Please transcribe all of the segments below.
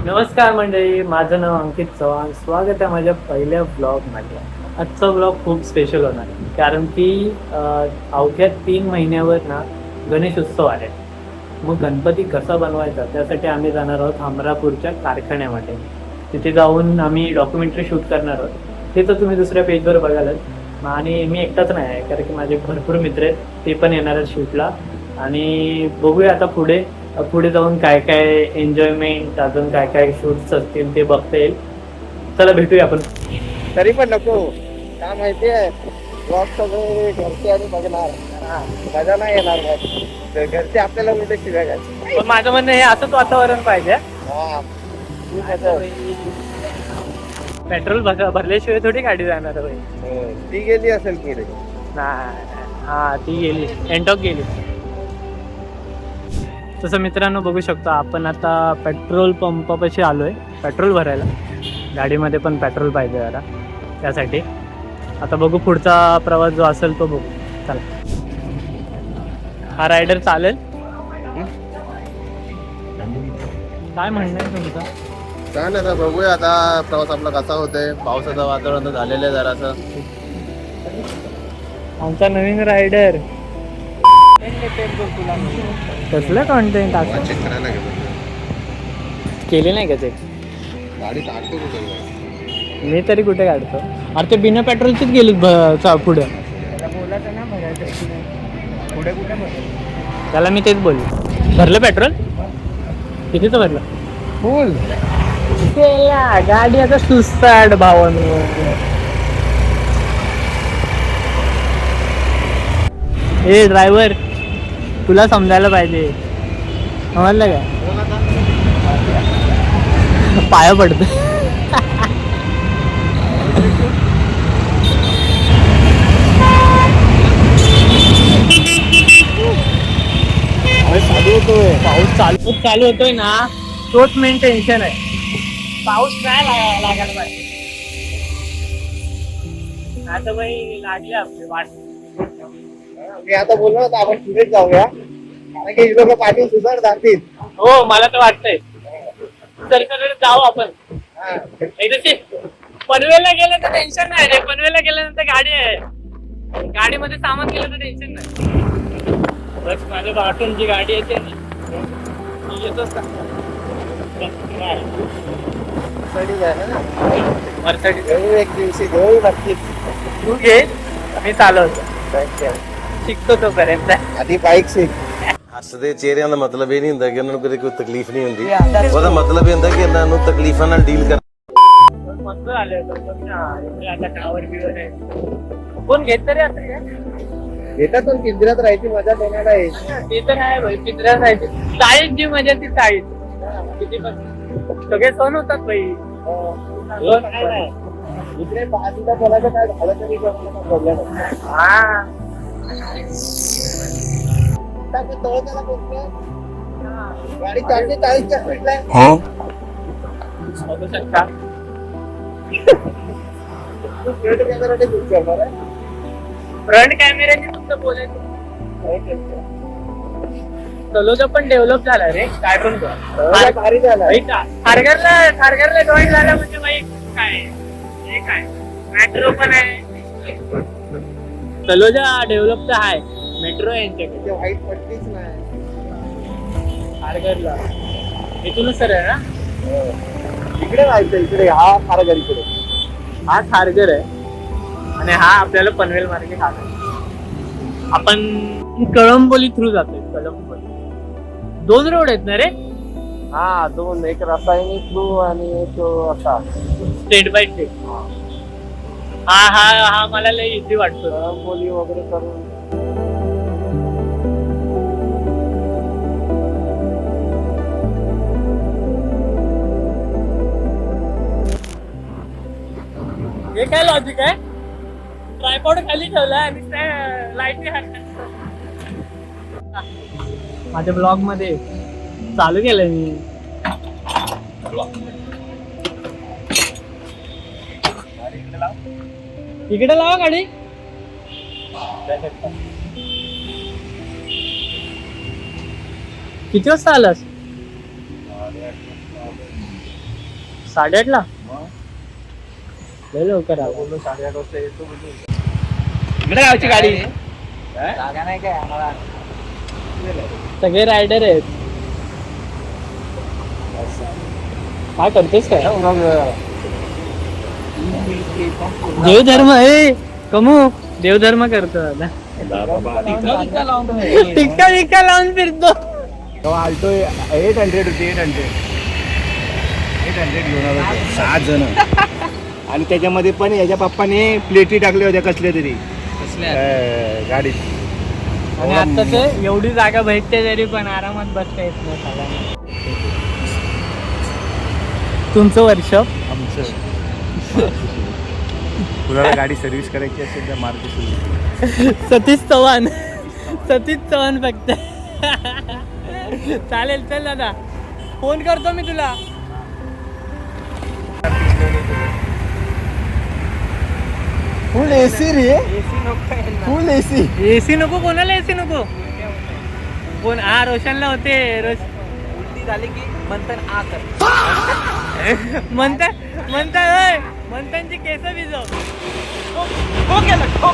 नमस्कार मंडळी, माझं नाव अंकित चव्हाण. स्वागत आहे माझ्या पहिल्या ब्लॉगमध्ये. आजचा ब्लॉग खूप स्पेशल होणार आहे कारण की अवघ्या 3 महिन्यावर ना गणेश उत्सव आहे. मग गणपती कसा बनवायचा त्यासाठी आम्ही जाणार आहोत हमरापूरच्या कारखान्यामध्ये. तिथे जाऊन आम्ही डॉक्युमेंटरी शूट करणार आहोत. ते तर तुम्ही दुसऱ्या पेजवर बघालच. आणि मी एकटाच नाही आहे कारण की माझे भरपूर मित्र आहेत, ते पण येणार आहेत शूटला. आणि बघूया आता पुढे पुढे जाऊन काय काय एन्जॉयमेंट, अजून काय काय शूट्स असतील ते बघता येईल. चला भेटूया आपण. तरी पण नको काय माहितीये, ब्लॉग सगळे घरचे आणि बघणार. मजा नाही येणार मग. घरचे आपल्याला उलटे शिव्या घ्यायचे. पण माझं म्हणणं हे असंच वातावरण पाहिजे. हा. पेट्रोल भरल्याशिवाय थोडी गाडी जाणार बाई. ती गेली असेल पुढे. हा, ती गेली, एंटॉक गेली. तसं मित्रांनो बघू शकतो आपण आता पेट्रोल पंपापाशी आलोय पेट्रोल भरायला. गाडीमध्ये पण पेट्रोल पाहिजे जरा, त्यासाठी आता बघू पुढचा प्रवास जो असेल तो बघू. चला, हा रायडर चालेल? काय म्हणणं आहे तुमचं? काय नाही, आता बघूया आता प्रवास आपला कसा होतोय. पावसाचं वातावरण झालेलं आहे जरासं. आमचा नवीन रायडर कसलं कॉन्टेंट असं चेक करायला गेलो, केले नाही का ते? गाडी काढतो कुठे? मी तरी कुठे काढतो. अरे ते बिना पेट्रोलचीच गेली पुढे. पुढे कुठे त्याला मी तेच बोललो. भरलं पेट्रोल? कितीचं भरलं? फुल. गाडी आता सुस्ताड भावांनो. ए ड्रायव्हर, तुला समजायला पाहिजे, समजलं का? पाया पडत. पाऊस चालू होतोय ना, तोच मेन टेन्शन आहे. पाऊस काय लागायला पाहिजे. आता बाई लागले आपले वाट. मी आता बोललो होतो आपण पुढेच जाऊया, कारण की लोक पाठी सुधार जातील. हो, मला तर वाटतंय सरकडे जाऊ आपण. पनवेलला गेलं तर टेन्शन नाही रे. पनवेलला गेल्यानंतर गाडी आहे, गाडीमध्ये सामान गेलं तर टेन्शन नाही. बस माझ्या बाटूनची गाडी येते ना, येतोच का मर्सिडीज. एक दिवशी घेऊ नक्कीच. तू घे, मी चालवतो, शिकतो तोपर्यंत. आधी बाईक शिक. ਹੱਸਦੇ ਚਿਹਰਿਆਂ ਦਾ ਮਤਲਬ ਇਹ ਨਹੀਂ ਹੁੰਦਾ ਕਿ ਉਹਨਾਂ ਨੂੰ ਕਦੇ ਕੋਈ ਤਕਲੀਫ ਨਹੀਂ ਹੁੰਦੀ। ਉਹਦਾ ਮਤਲਬ ਇਹ ਹੁੰਦਾ ਕਿ ਇਹਨਾਂ ਨੂੰ ਤਕਲੀਫਾਂ ਨਾਲ ਡੀਲ ਕਰ। मस्त झाले आता टावर बिवर आहे. कोण घेत तरी आता येतात पण पिंजऱ्यात राहायची मजा देणार आहे. ते तर आहे भाई, पिंजऱ्यात राहायचे. चाळीस जी मजा ती 40. किती पण सगळे सण होतात भाई. इकडे बाजूला बोलायचं काय झालं तरी प्रॉब्लेम. हा, गाडी 40च्या स्पीडला आहे. बघू शकता. फ्रंट कॅमेऱ्याने तुमचं बोलायचं. तलोजा पण डेव्हलप झाला रे, काय पण भारी झाला. खारघरला जॉईन झाला म्हणजे बाई काय हे काय मेट्रो पण आहे. तलोजा डेव्हलप तर आहे, मेट्रो आहे यांच्याकडे. व्हाईट पट्टीच नाही खारघरला. इथूनच सर आहे ना, इकडे जायचं. इकडे हा खारघर, इकडे हा खारघर आहे आणि हा आपल्याला पनवेल मार्गे खारघर. आपण कळंबोली थ्रू जातोय. कळंबोली 2 रोड आहेत ना रे? हा, 2. एक रासायनिक ब्लू आणि एक असा स्टेट बाय स्टेट. हा मला लय इझी वाटतो. बोली वगैरे करून. हे काय लॉजिक आहे? ट्रायपॉड खाली ठेवला आणि लाईट माझ्या ब्लॉग मध्ये चालू केलंय मी. इकडे लावा गाडी. किती वाजता आलास? 8:30ला लय लवकर आला. बोललो 8:30 वाजता येतो म्हणजे. इकडे गावची गाडी जागा नाही काय आम्हाला. सगळे रायडर आहेत. काय करतेस काय? देवधर्म हे कमू देवधर्म करतो दादा. टिक्का टिक्का लावून फिरतो. आल्टो 800 होती 800 घेऊन आलो 7 जण. आणि त्याच्यामध्ये पण याच्या पप्पाने प्लेटी टाकल्या होत्या कसल्या तरी गाडीत. आणि आता ते एवढी जागा भेटते तरी पण आरामात बसता येत नाही सगळ्यांना. तुमचं वर्कशॉप आमचं कुणाला गाडी सर्व्हिस करायची असेल तर मारुती सुझुकी. सतीश चव्हाण फक्त. चालेल चल दादा फोन करतो मी तुला. फुल एसी रे. Full AC. एसी नको कोणाला एसी नको. कोण रोशनला होते उलटी झाली की मंथन आ कर मंथनची केस भिजव. हो केलं हो.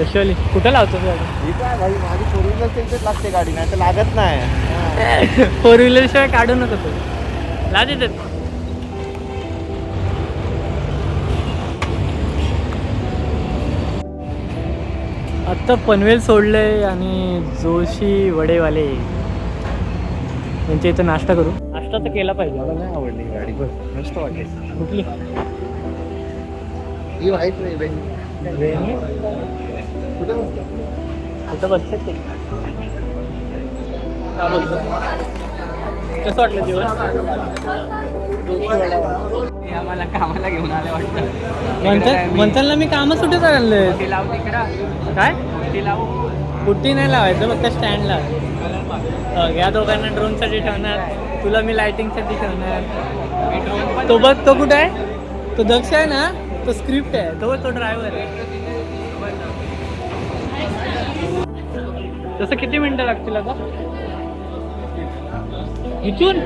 स्पेशली कुठं लावतो ही काय भाई माझी 4 व्हीलर त्यांच्यात लागते गाडी नाही तर लागत नाही. 4 व्हीलर शिवाय काढू नको तू. लाज येतात. आत्ता पनवेल सोडलंय आणि जोशी वडेवाले यांच्या इथं नाश्ता करू. नाश्ता तर केला पाहिजे. मला नाही आवडली गाडी बस मस्त वाटली. कुठली ही माहित नाही बाई. कुठे कुठं बसतात ते. कसं वाटलं जेवण? आम्हाला कामाला घेऊन आले वाटतं. मंथनला मी कामच सुटे चाललंय. ते लावू तिकडं. काय ते लावू. पुट्टी नाही लावायचं फक्त स्टँडला. या दोघांना ड्रोनसाठी ठेवणार. तुला मी लाइटिंगसाठी ठेवणार. तो बघ तो कुठं आहे. तो दक्ष आहे ना तो स्क्रिप्ट आहे. तो ड्रायव्हर आहे. तसं किती मिनिटं लागतील आता इथून?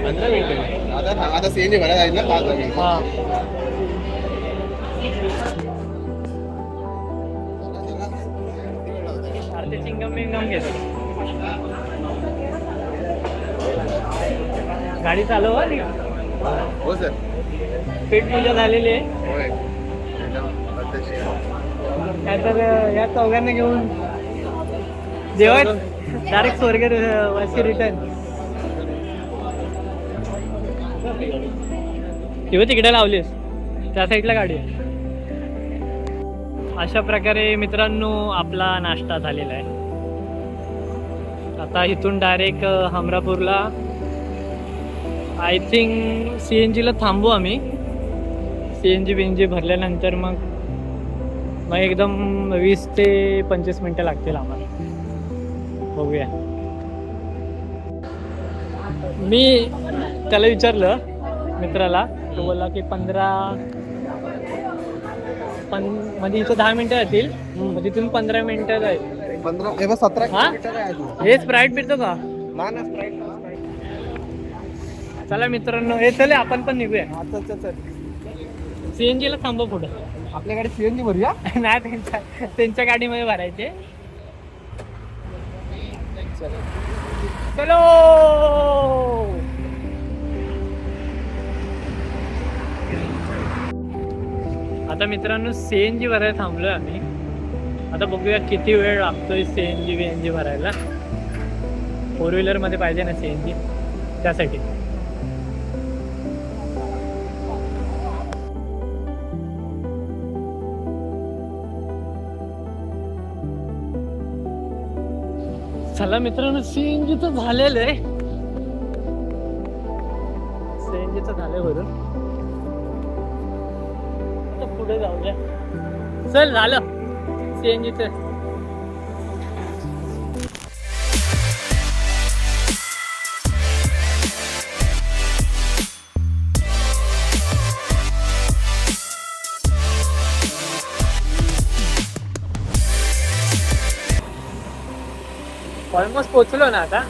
15 मिनिटं. आता सीएनजी भरायला जाईल ना 5 वाजे. हा ते चिंगम बिंगम घेतो. गाडी चालव. हो सर. पेट पूजा झालेली आहे. होय. त्यानंतर या चौघांना घेऊन जेवण डायरेक्ट स्वर्गवासी रिटर्न. किंवा तिकडे लावलीस त्या साईडला गाडी आहे. अशा प्रकारे मित्रांनो आपला नाश्ता झालेला आहे. आता इथून डायरेक्ट हमरापूरला आय थिंक CNG ला थांबू आम्ही. CNG बिंजी भरल्यानंतर मग एकदम 20 ते 25 मिनटं लागतील आम्हाला. बघूया. मी त्याला विचारलं मित्राला. तो बोलला की 15 म्हणजे इथं 10 मिनटं जातील. मग तिथून 15 मिनटं जाईल. 17 हा? किलोमीटर आहे अजून. हे स्प्राईट पितो का? ना स्प्राईट. चला मित्रांनो हे चले आपण पण निघूया. चल. CNG ला थांबव पुढे. आपल्या गाडी सीएनजी भरूया. नाही त्यांच्या गाडीमध्ये भरायचे. चलो आता मित्रांनो CNG भरायला थांबलोय आम्ही. आता बघूया किती वेळ लागतोय CNG BNG भरायला. 4 व्हीलर मध्ये पाहिजे ना CNG त्यासाठी. चला मित्रांनो CNG तर झालेलं आहे. CNG तर झालंय भरून. आता पुढे जाऊया. चल झालं CNG चं. ऑलमोस्ट पोहोचलो ना आता.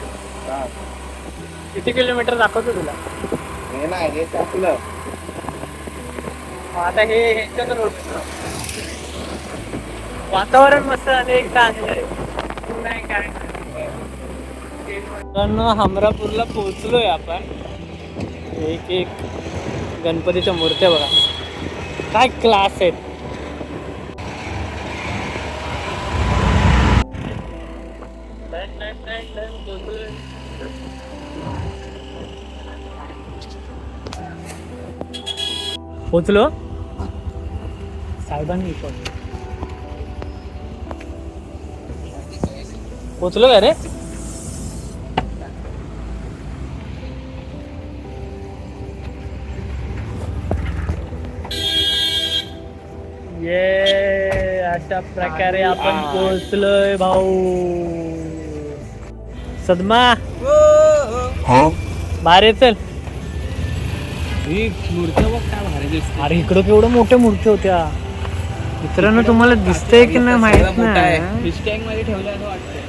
किती किलोमीटर दाखवतो तुला? हे नाही हे टाकलं. आता हे ह्यांच्यात रोड वातावरण मस्त आणि एक चांगलं आहे. नाही काय मित्रांनो, हमरापूरला पोहोचलोय आपण. एक एक गणपतीच्या मूर्त्या बघा, काय क्लास आहेत. पोचलो साहेबांनी पोचलो का रे? ये अशा प्रकारे आपण पोहोचलोय भाऊ. सदमा बाहेर ये, चल. मूर्ती बघ काय भारी दिसते. अरे इकडं केवढं मोठ्या मूर्ती होत्या मित्रांनो. तुम्हाला दिसतंय की नाही माहित नाही. फिश टँक मध्ये ठेवलं वाटतंय.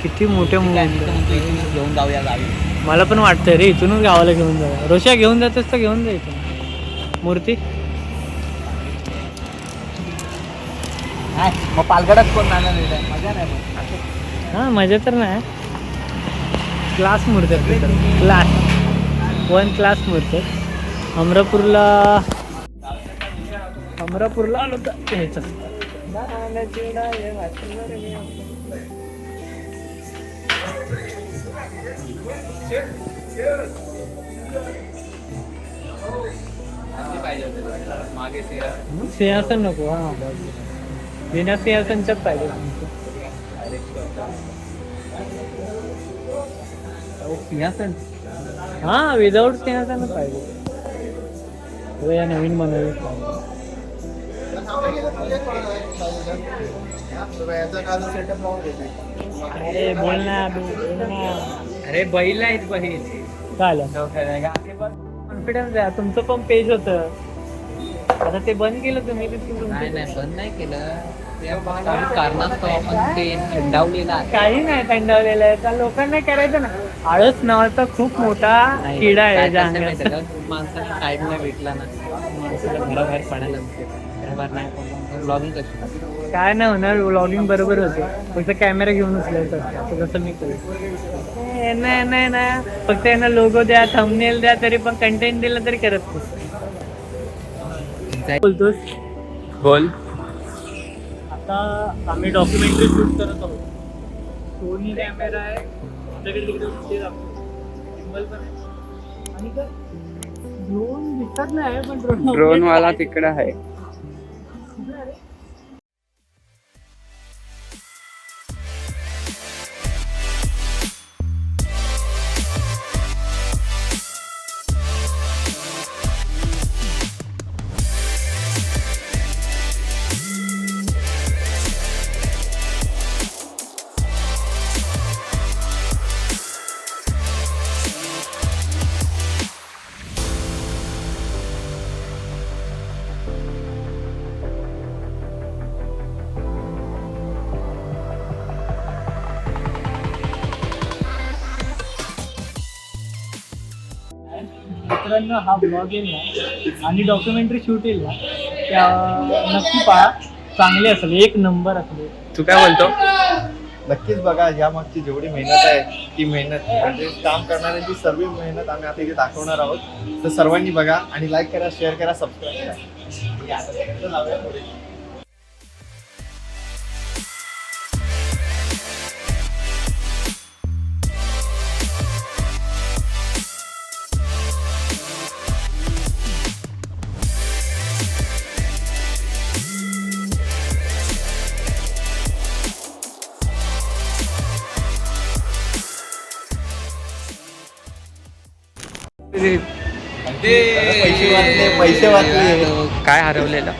किती मोठ्या मूर्ती. घेऊन जाऊया गावी. मला पण वाटतंय रे, इथूनच गावाला घेऊन जाऊया. रोशा घेऊन जातोस तर घेऊन जा इथून मूर्ती. मग पालघरात कोण नाणं लिहिलंय? मजा नाही मग. हा मजा तर नाही. क्लास मूर्ती क्लास 1 क्लास मूर्ती. अमरापूरला आलो तर ह्याचं मागे सिंहासन नको. हा बिना सिंहासनच्याच पाहिजे. सिंहासन. हा विदाऊट सिंहासन पाहिजे. या नवीन बनवली. अरे बोल ना अरे बैल आहेत बैल. चालेल. कॉन्फिडन्स आहे. तुमचं पण पेज होतं, आता ते बंद केलं तुम्ही. नाही बंद नाही केलं. कारणास्तव आपण ते थंडावलेलं आहे. काही नाही थंडावलेलं आहे. त्या लोकांना करायचं ना. आळस नावाचा खूप मोठा किडा आहे ज्या अंगात. माणसाला टाइम नाही भेटला ना, माणसाला घराबाहेर पडायला घराबाहेर नाही. ब्लॉगिंग कशी काय नाही होणार. व्लॉगिंग बरोबर होते, फक्त कॅमेरा घेऊन उचलायचं असतं. जसं मी करू. नाही फक्त यांना लोगो द्या, थंबनेल द्या, तरी पण कंटेंट दिलं तरी करत नाही. बोलतोस बोल. आता आम्ही डॉक्युमेंटरी शूट करत आहोत. सोनी कॅमेरा आहे तिकडे ते दाखवतो. गिम्बल पण आहे आणि काय ड्रोन दिसत नाही पण ड्रोन वाला तिकडे आहे. मित्रांनो, हा ब्लॉग येईल ना आणि डॉक्युमेंटरी शूट येईल ना, त्या नक्की पहा. चांगले असेल, एक नंबर असेल. तू काय बोलतो? नक्कीच बघा. या मागची जेवढी मेहनत आहे ती मेहनत म्हणजे काम करणाऱ्यांची सर्व मेहनत आम्ही आता इथे दाखवणार आहोत. तर सर्वांनी बघा आणि लाईक करा, शेअर करा, सबस्क्राईब करा. पैसे वाचले. काय हरवलेलं?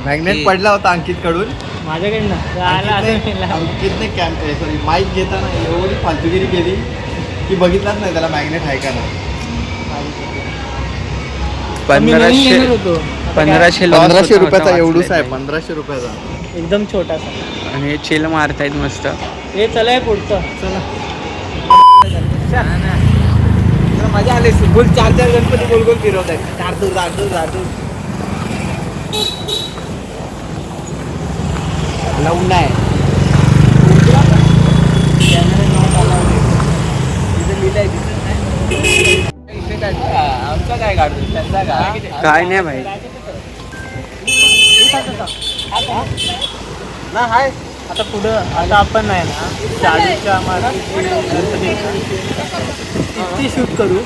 मॅग्नेट पडला होता अंकित कडून. माझ्याकडनं अंकितने सॉरी माईक घेताना एवढी फालतुगिरी केली की बघितलाच नाही त्याला मॅग्नेट आहे का नाही. 1500 रुपयाचा एवढूच आहे. 1500 रुपयाचा एकदम छोटासा. आणि चिल मारतायत मस्त. हे चला पुढचं चला. मजा आली फुल 4 गणपती गोल गोल फिरवत आहे. झाडूर लावून नाही आमचा काय काढतो त्यांचा काय नाही भाई ना हाय. आता पुढं आता आपण नाही ना शाडूच्या मातीची गणपती तिथे शूट करू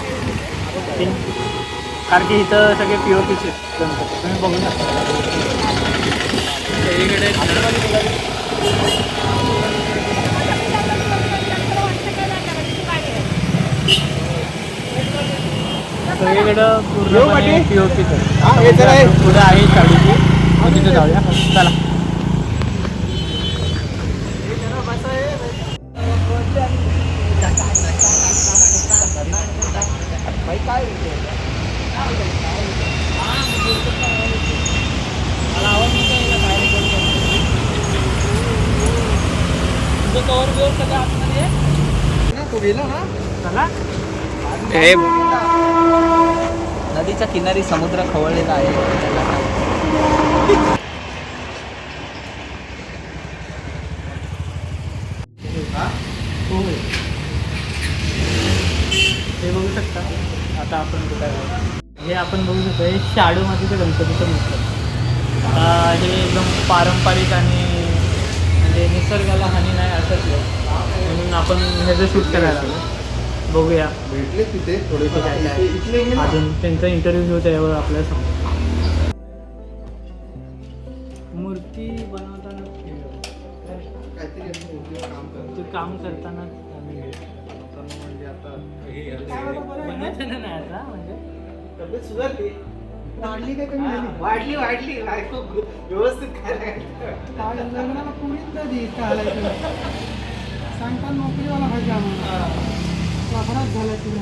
कारण की इथं सगळे POPचे गणपती तुम्ही बघू शकता. सगळीकडं पूर्णपणे POPच आहे. पुढं आहे शाडूची तिथे जाऊया चला. नदीच्या किनारी समुद्र खवळलेला आहे. हे बघू शकता. आता आपण कुठे आहे हे आपण बघू शकतो. हे शाडू मातीचं गणपतीचं मूर्ती. आता हे एकदम पारंपरिक आणि म्हणजे निसर्गाला हानी नाही असंच म्हणून आपण ह्याचं शूट करायला आलो. बघूया भेटले तिथे थोडे अजून त्यांचा इंटरव्ह्यू घेऊ त्यावर आपल्याला समजतं. मूर्ती बनवताना ते काम करताना म्हणजे आता बनवताना नाही आता म्हणजे तब्येत सुधारली वाढली काय कमी झाली वाढली व्यवस्थित खायला लग्नाला पुरीच नाही सांगता नोकरीवाला पाहिजे आम्हाला वापरात झाला तुला.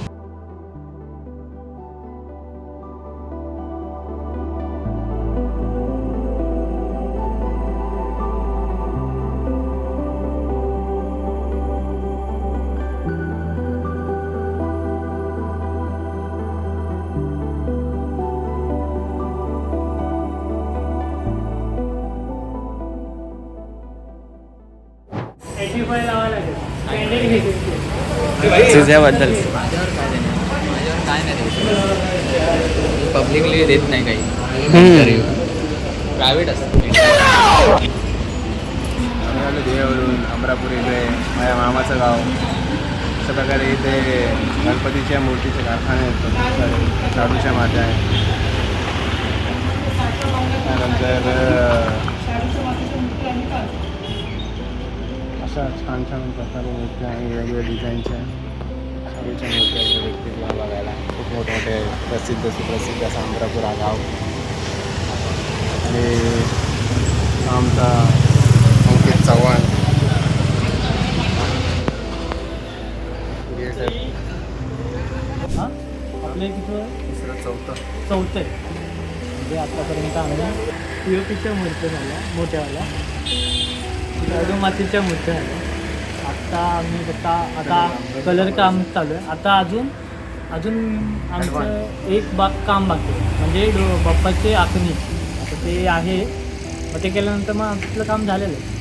तुझ्याबद्दल माझ्यावर काय नाही देऊ पब्लिकली देत नाही काही प्रायव्हेट असतं. आम्ही देवावरून अमरापूर इथे माझ्या मामाचं गाव अशा प्रकारे इथे गणपतीच्या मूर्तीचे कारखाने आहेत. शाडूच्या मात्या आहेत. त्यानंतर अशा छान छान प्रकारे मूर्त्या आणि वेगवेगळ्या डिझाईनच्या शाडूच्या मूर्त्या व्यक्ती बघायला खूप मोठमोठे सुप्रसिद्ध असा अमरापूर हा गाव. आणि आमचा अंकित चव्हाण हां आपल्या तिथं चौथं आहे. म्हणजे आत्तापर्यंत आम्ही POPच्या मूर्त्या झाल्या मोठ्यावाल्या शाडू मातीच्या मूर्त्या झाल्या. आत्ता आम्ही आता कलर काम चालू आहे. आता अजून आमचं एक काम बाकी आहे म्हणजे बाप्पाची आखणी. आता ते आहे मग ते केल्यानंतर मग आपलं काम झालेलं आहे.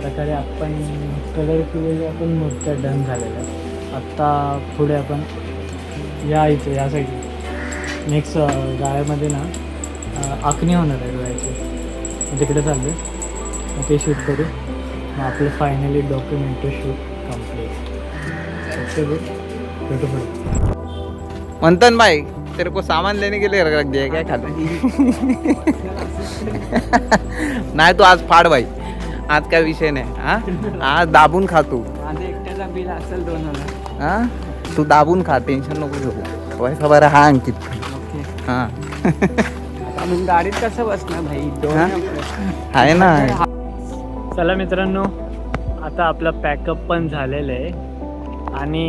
प्रकारे आपण कलर केलेल्या आपण मूर्त्या डन झालेल्या आहेत. आत्ता पुढे आपण या इथे या साईडला नेक्स्ट गाळ्यामध्ये ना आखणी होणार आहे डोळ्याची. तिकडे चाललं आहे मग ते शूट करू. मग आपलं फायनली डॉक्युमेंटरी शूट कम्प्लीट. भेटू पुढे. मंथन भाई तेरे को सामान लेने के लिए रख दिया क्या खाते नाही तू आज फाड भाई आज काय विषय नाही. आज दाबून खातो. बिल असेल 2,000. हा तू दाबून खा, टेन्शन नको घेऊ. पैसा बरं हा अंकित. ओके. हा आता मग गाडीत कसं बसणार भाई? हा? आहे ना. चला मित्रांनो, आता आपलं पॅकअप पण झालेलं आहे आणि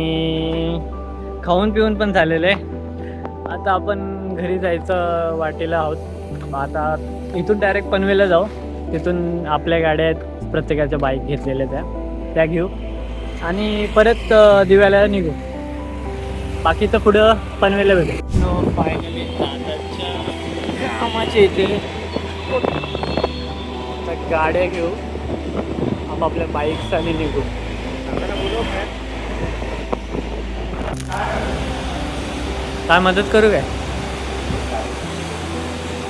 खाऊन पिऊन पण झालेलं आहे. आता आपण घरी जायचं वाटेला आहोत. आता इथून डायरेक्ट पनवेलला जाऊ. तिथून आपल्या गाड्या आहेत, प्रत्येकाच्या बाईक घेतलेल्या त्या घेऊ आणि परत दिव्याला निघू. बाकीचं पुढं पनवेलला भेटू. फायनली दादाच्या कामाच्या इथे आता गाड्या घेऊ, आपापल्या बाईक्स आणि निघू. काय मदत करू काय?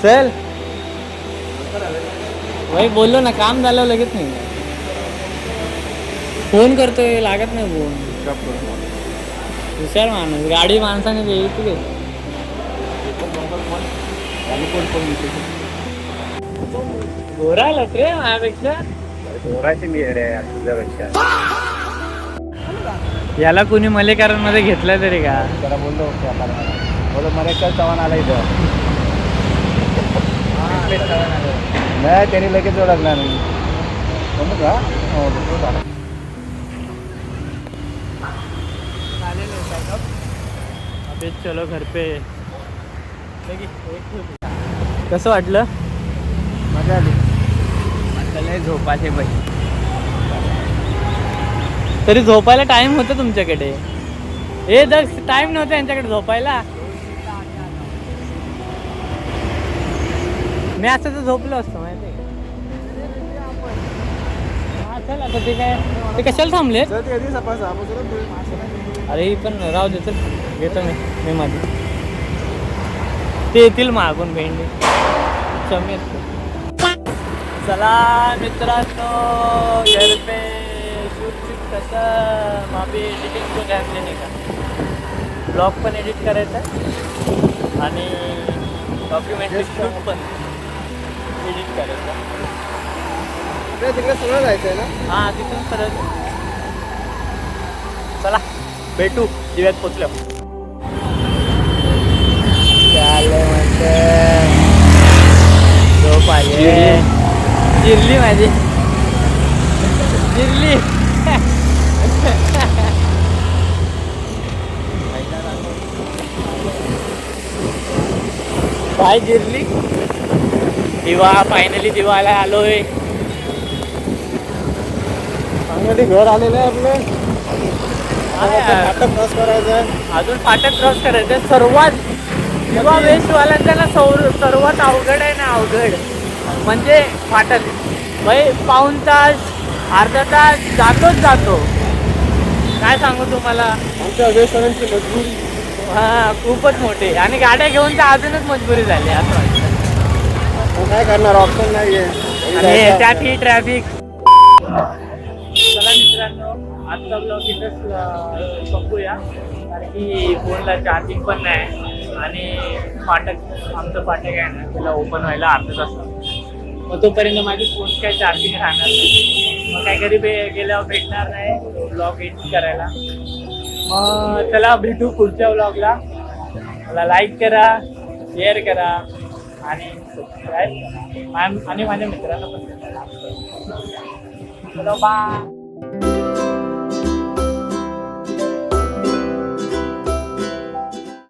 चल भाई, बोललो ना, काम झालं लगेच नाही. फोन करतोय, लागत नाही फोन. हुशार माणूस, गाडी माणसाने द्यायची काय? गोरा आलात रे माझ्यापेक्षा. याला कुणी मलेकरांमध्ये घेतलं तरी का? त्याला बोललो मरेकर चव्हाण आला इथं. नाही त्यांनी लगेच ओळखला नाही. अबे चलो घर पे. कसं वाटलं? मजा आली. लय झोपाचे बाई. तरी झोपायला टाइम होता तुमच्याकडे. हे टाइम नव्हता यांच्याकडे झोपायला. मी असं तर झोपलो असतो माहिती आहे. हा चल आता ते काय, ते कशाला थांबले? अरे ही पण राहू दे, चल घेतो मी माझी. ते येतील मागून भेंडी समेत. चला मित्रांनो, घर पे शूट कसं अभी एडिटिंग को ध्यान देणे का. ब्लॉग पण एडिट करायचा आणि डॉक्युमेंटरी शूट पण एडिट करायचं. तिकडे सगळं जायचं आहे ना. हां तिथून सरळ. चला भेटू दिव्यात पोचलो. चालले म्हणते झोप आली. जिरली माझी, जिरली. काय जिरली? दिवा, फायनली दिवाला आलोय. चांगलं घर आलेलं आहे आपलं. फाटक क्रॉस करायचं. अजून फाटक क्रॉस करायचं. सर्वात किंवा वेस्टवाल्यांचा ना सर्वात अवघड आहे ना, अवघड म्हणजे फाटक. भाई पाऊण तास अर्धा तास जातो. काय सांगू तुम्हाला, आमच्या वेस्टवाल्यांची मजबुरी. हा खूपच मोठी. आणि गाड्या घेऊन तर अजूनच मजबुरी झाली असं वाटतं. काय करणार, ऑप्शन नाही आहे. आणि त्यात ही ट्रॅफिक. चला मित्रांनो, आजचा ब्लॉग इथंच संपूया, कारण की फोनला चार्जिंग पण नाही आणि आमचं फाटक आहे ना, त्याला ओपन व्हायला अर्धा तास लागतो. मग तोपर्यंत माझी फोन काही चार्जिंग राहणार नाही. मग काय घरी गेल्यावर भेटणार नाही ब्लॉग एडिट करायला. मग चला भेटू पुढच्या ब्लॉगला. मला लाईक करा, शेअर करा आणि सबस्क्राईब करा आणि माझ्या मित्रांना पण करा. चलो बाय.